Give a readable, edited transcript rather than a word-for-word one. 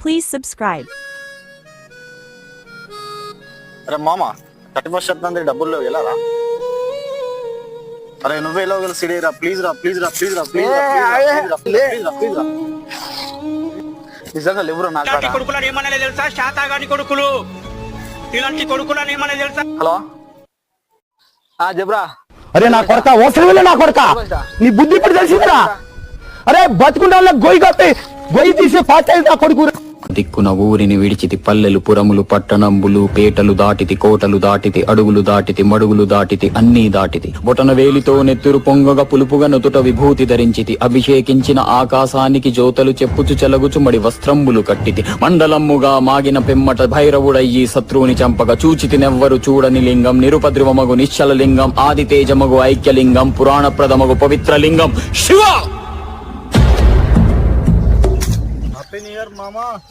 Please subscribe. అరే మామ 31st శతాబ్దం డబ్బులు లేవు ఎలా రా? అరే నువ్వే ఎలా సిడీ రా ప్లీజ్ రా ప్లీజ్ రా ప్లీజ్ రా ప్లీజ్ రా ప్లీజ్ రా ప్లీజ్ రా నిజంగా లేవురా నాకు ఇలాంటి కొడుకులను ఏమన్నా తెలుసా? శాతాగాని కొడుకులు, ఇలాంటి కొడుకులను ఏమన్నా తెలుసా? హలో జబ్రా. అరే నా కొడక అవసరమే నా కొడక, నీ బుద్ధి ఇప్పుడు తెలిసిందిరా. అరే బతుకుంటా గొయ్యి కప్పి గొయ్యి తీసే పాత నా కొడుకు. దిక్కున ఊరిని విడిచితి పల్లెలు పురములు పట్టణంబులు పేటలు దాటితి కోటలు దాటితి అడుగులు దాటితి మడుగులు దాటితి అన్నీ దాటితి బొటన వేలితో నెత్తురు పొంగగా పులుపుగా నుదుట విభూతి ధరించితి అభిషేకించిన ఆకాశానికి జ్యోతలు చెప్పుచు చెలగుచు మడి వస్త్రంబులు కట్టితి మండలమ్ముగా మాగిన పెమ్మట భైరవుడయ్యి శత్రువుని చంపగా చూచితి నెవ్వరు చూడని లింగం నిరుపద్రవమగు నిశ్చల లింగం ఆది తేజమగు ఐక్యలింగం పురాణప్రదమగు పవిత్ర లింగం శివ. హ్యాపీ న్యూ ఇయర్ మామా.